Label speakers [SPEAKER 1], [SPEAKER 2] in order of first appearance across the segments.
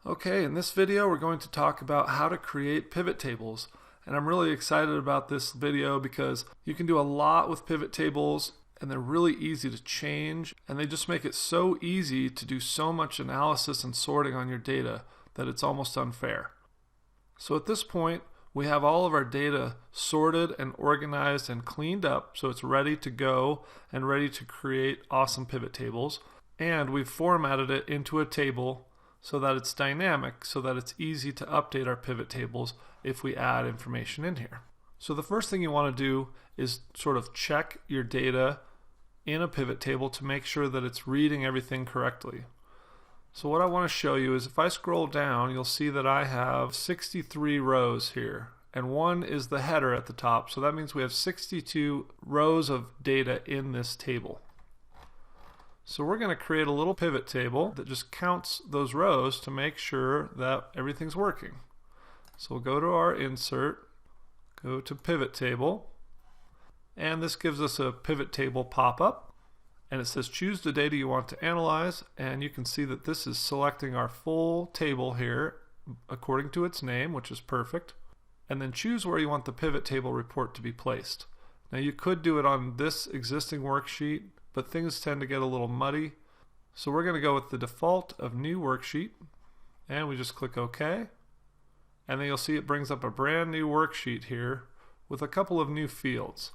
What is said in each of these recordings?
[SPEAKER 1] Okay, in this video we're going to talk about how to create pivot tables. And I'm really excited about this video because you can do a lot with pivot tables and they're really easy to change, and they just make it so easy to do so much analysis and sorting on your data that it's almost unfair. So at this point we have all of our data sorted and organized and cleaned up so it's ready to go and ready to create awesome pivot tables, and we've formatted it into a table so that it's dynamic, so that it's easy to update our pivot tables if we add information in here. So the first thing you want to do is sort of check your data in a pivot table to make sure that it's reading everything correctly. So what I want to show you is if I scroll down, you'll see that I have 63 rows here, and one is the header at the top, so that means we have 62 rows of data in this table. So we're going to create a little pivot table that just counts those rows to make sure that everything's working. So we'll go to our insert, go to pivot table, and this gives us a pivot table pop-up, and it says choose the data you want to analyze, and you can see that this is selecting our full table here according to its name, which is perfect, and then choose where you want the pivot table report to be placed. Now you could do it on this existing worksheet, but things tend to get a little muddy. So we're going to go with the default of new worksheet, and we just click OK. And then you'll see it brings up a brand new worksheet here with a couple of new fields.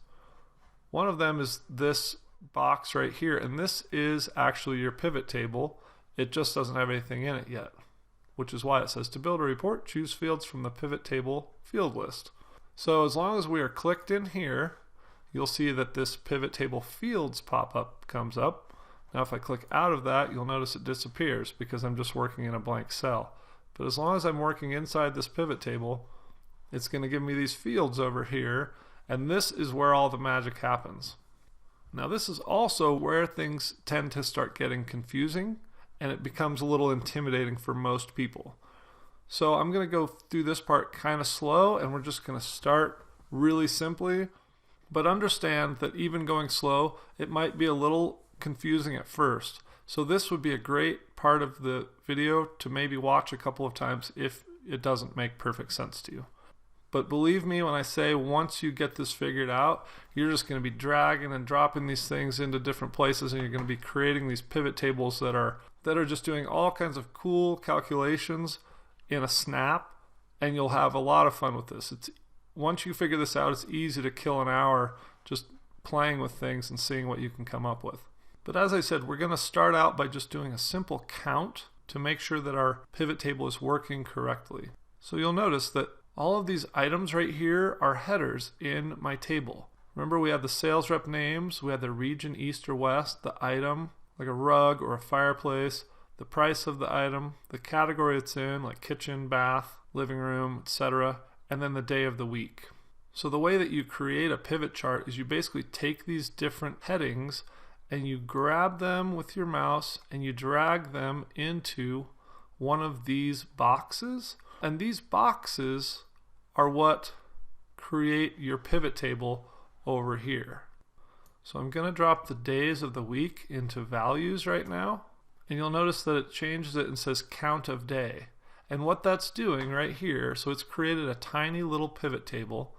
[SPEAKER 1] One of them is this box right here, and this is actually your pivot table. It just doesn't have anything in it yet, which is why it says to build a report, choose fields from the pivot table field list. So as long as we are clicked in here, you'll see that this pivot table fields pop-up comes up. Now if I click out of that, you'll notice it disappears because I'm just working in a blank cell. But as long as I'm working inside this pivot table, it's going to give me these fields over here, and this is where all the magic happens. Now this is also where things tend to start getting confusing, and it becomes a little intimidating for most people. So I'm going to go through this part kind of slow, and we're just going to start really simply. But understand that even going slow, it might be a little confusing at first. So this would be a great part of the video to maybe watch a couple of times if it doesn't make perfect sense to you. But believe me when I say once you get this figured out, you're just going to be dragging and dropping these things into different places, and you're going to be creating these pivot tables that are just doing all kinds of cool calculations in a snap, and you'll have a lot of fun with this. Once you figure this out, it's easy to kill an hour just playing with things and seeing what you can come up with. But as I said, we're going to start out by just doing a simple count to make sure that our pivot table is working correctly. So you'll notice that all of these items right here are headers in my table. Remember, we had the sales rep names, we had the region east or west, the item, like a rug or a fireplace, the price of the item, the category it's in, like kitchen, bath, living room, etc., and then the day of the week. So the way that you create a pivot chart is you basically take these different headings and you grab them with your mouse and you drag them into one of these boxes, and these boxes are what create your pivot table over here. So I'm going to drop the days of the week into values right now, and you'll notice that it changes it and says count of day. And what that's doing right here, so it's created a tiny little pivot table,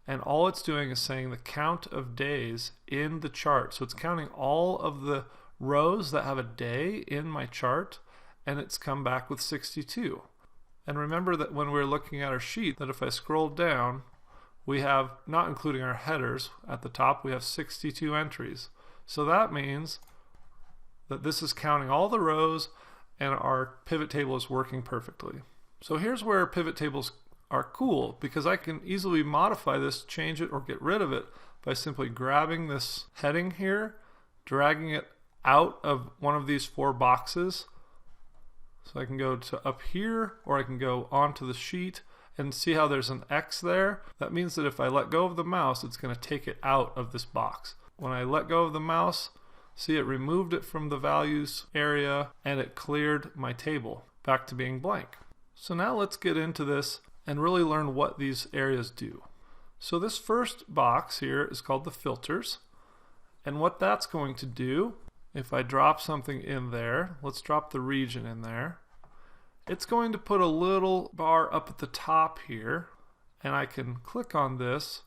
[SPEAKER 1] and all it's doing is saying the count of days in the chart. So it's counting all of the rows that have a day in my chart, and it's come back with 62. And remember that when we're looking at our sheet, that if I scroll down, we have, not including our headers at the top, we have 62 entries. So that means that this is counting all the rows, and our pivot table is working perfectly. So here's where pivot tables are cool, because I can easily modify this, change it, or get rid of it by simply grabbing this heading here, dragging it out of one of these four boxes. So I can go to up here, or I can go onto the sheet, and see how there's an X there. That means that if I let go of the mouse, it's going to take it out of this box. When I let go of the mouse, see, it removed it from the values area and it cleared my table back to being blank. So now let's get into this and really learn what these areas do. So this first box here is called the filters, and what that's going to do, if I drop something in there, let's drop the region in there, it's going to put a little bar up at the top here, and I can click on this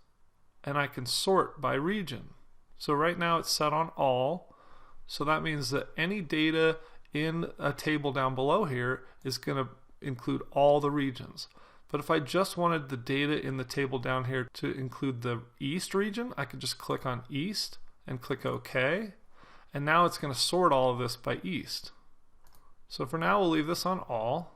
[SPEAKER 1] and I can sort by region. So right now it's set on all, so that means that any data in a table down below here is going to include all the regions. But if I just wanted the data in the table down here to include the East region, I could just click on East and click OK, and now it's going to sort all of this by East. So for now we'll leave this on all.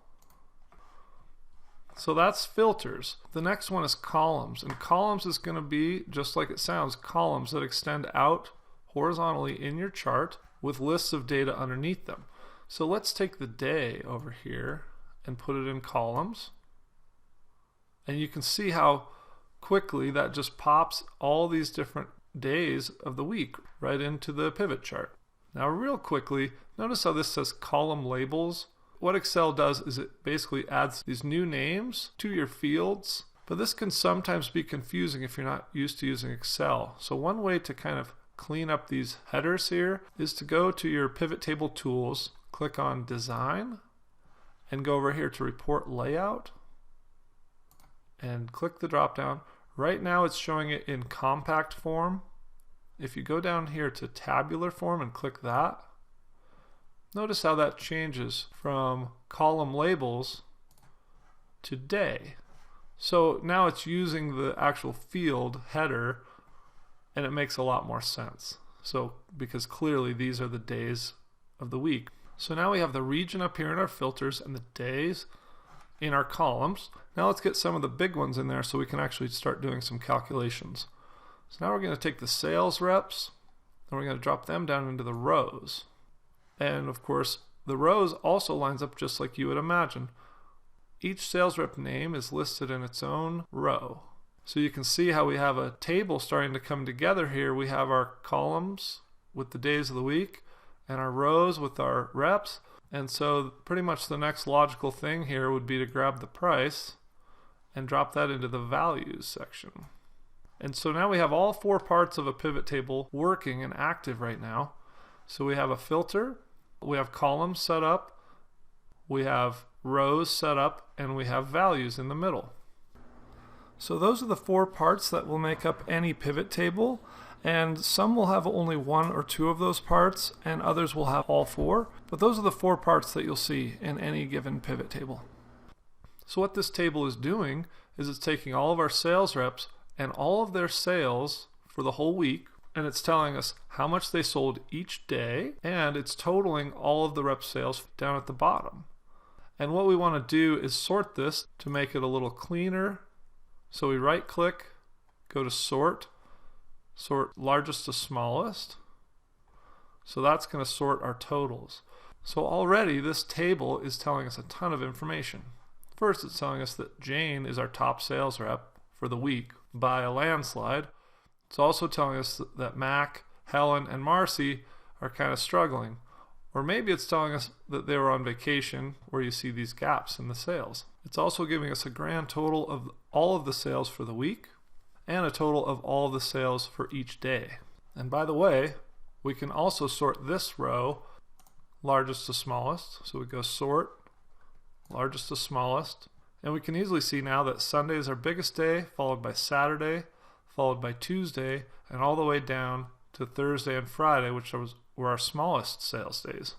[SPEAKER 1] So that's filters. The next one is columns, and columns is going to be, just like it sounds, columns that extend out horizontally in your chart with lists of data underneath them. So let's take the day over here and put it in columns, and you can see how quickly that just pops all these different days of the week right into the pivot chart. Now real quickly, notice how this says column labels. What Excel does is it basically adds these new names to your fields, but this can sometimes be confusing if you're not used to using Excel. So one way to kind of clean up these headers here is to go to your pivot table tools, click on Design, and go over here to Report Layout, and click the drop down. Right now it's showing it in compact form. If you go down here to tabular form and click that, notice how that changes from column labels to day. So now it's using the actual field header, and it makes a lot more sense. So because clearly these are the days of the week. So now we have the region up here in our filters and the days in our columns. Now let's get some of the big ones in there so we can actually start doing some calculations. So now we're going to take the sales reps and we're going to drop them down into the rows. And of course, the rows also lines up just like you would imagine. Each sales rep name is listed in its own row. So you can see how we have a table starting to come together here. We have our columns with the days of the week and our rows with our reps. And so pretty much the next logical thing here would be to grab the price and drop that into the values section. And so now we have all four parts of a pivot table working and active right now. So we have a filter, we have columns set up, we have rows set up, and we have values in the middle. So those are the four parts that will make up any pivot table, and some will have only one or two of those parts, and others will have all four, but those are the four parts that you'll see in any given pivot table. So what this table is doing is it's taking all of our sales reps and all of their sales for the whole week, and it's telling us how much they sold each day, and it's totaling all of the rep sales down at the bottom. And what we want to do is sort this to make it a little cleaner. So we right click, go to sort largest to smallest. So that's going to sort our totals. So already this table is telling us a ton of information. First, it's telling us that Jane is our top sales rep for the week by a landslide. It's also telling us that Mac, Helen, and Marcy are kind of struggling. Or maybe it's telling us that they were on vacation, where you see these gaps in the sales. It's also giving us a grand total of all of the sales for the week and a total of all of the sales for each day. And by the way, we can also sort this row largest to smallest. So we go sort largest to smallest. And we can easily see now that Sunday is our biggest day, followed by Saturday, followed by Tuesday, and all the way down to Thursday and Friday, which were our smallest sales days.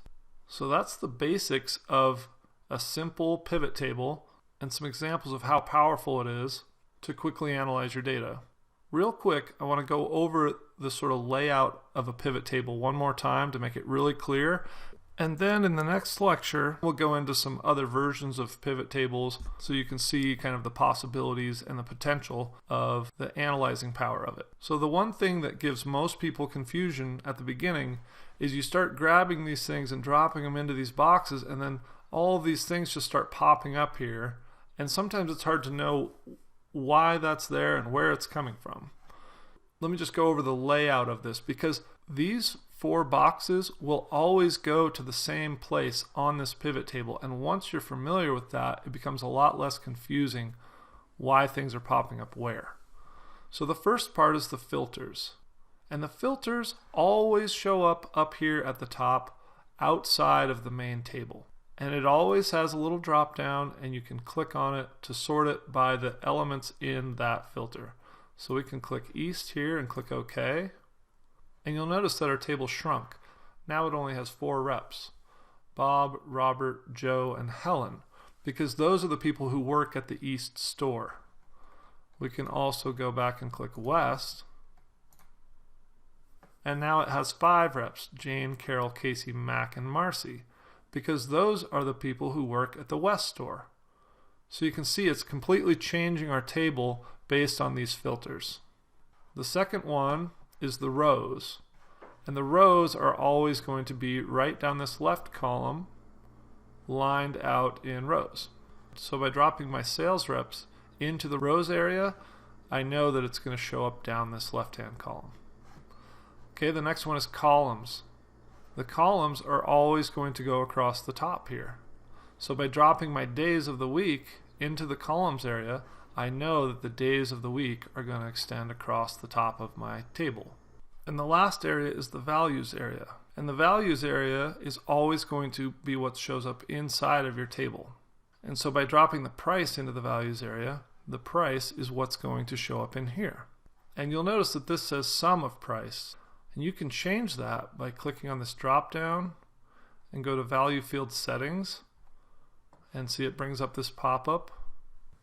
[SPEAKER 1] So that's the basics of a simple pivot table and some examples of how powerful it is to quickly analyze your data. Real quick, I want to go over the sort of layout of a pivot table one more time to make it really clear. And then in the next lecture, we'll go into some other versions of pivot tables so you can see kind of the possibilities and the potential of the analyzing power of it. So the one thing that gives most people confusion at the beginning is you start grabbing these things and dropping them into these boxes, and then all of these things just start popping up here. And sometimes it's hard to know why that's there and where it's coming from. Let me just go over the layout of this, because these four boxes will always go to the same place on this pivot table, and once you're familiar with that, it becomes a lot less confusing why things are popping up where. So the first part is the filters, and the filters always show up here at the top outside of the main table. And it always has a little drop down, and you can click on it to sort it by the elements in that filter. So we can click East here and click OK. And you'll notice that our table shrunk. Now it only has 4 reps: Bob, Robert, Joe, and Helen, because those are the people who work at the East store. We can also go back and click West. And now it has 5 reps: Jane, Carol, Casey, Mac, and Marcy, because those are the people who work at the West store. So you can see it's completely changing our table based on these filters. The second one is the rows. And the rows are always going to be right down this left column, lined out in rows. So by dropping my sales reps into the rows area, I know that it's going to show up down this left-hand column. Okay, the next one is columns. The columns are always going to go across the top here. So by dropping my days of the week into the columns area, I know that the days of the week are going to extend across the top of my table. And the last area is the values area. And the values area is always going to be what shows up inside of your table. And so by dropping the price into the values area, the price is what's going to show up in here. And you'll notice that this says sum of price. And you can change that by clicking on this drop down and go to value field settings, and see it brings up this pop-up.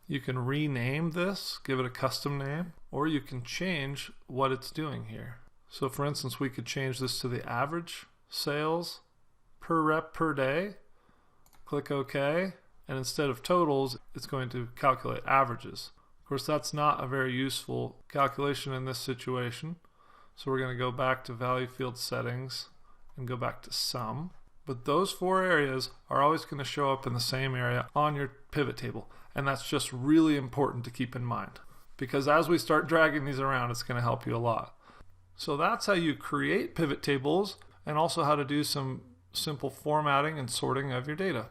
[SPEAKER 1] You can rename this, give it a custom name, or you can change what it's doing here. So for instance, we could change this to the average sales per rep per day. Click OK, and instead of totals, it's going to calculate averages. Of course, that's not a very useful calculation in this situation. So we're going to go back to value field settings and go back to sum. But those 4 areas are always going to show up in the same area on your pivot table. And that's just really important to keep in mind, because as we start dragging these around, it's going to help you a lot. So that's how you create pivot tables, and also how to do some simple formatting and sorting of your data.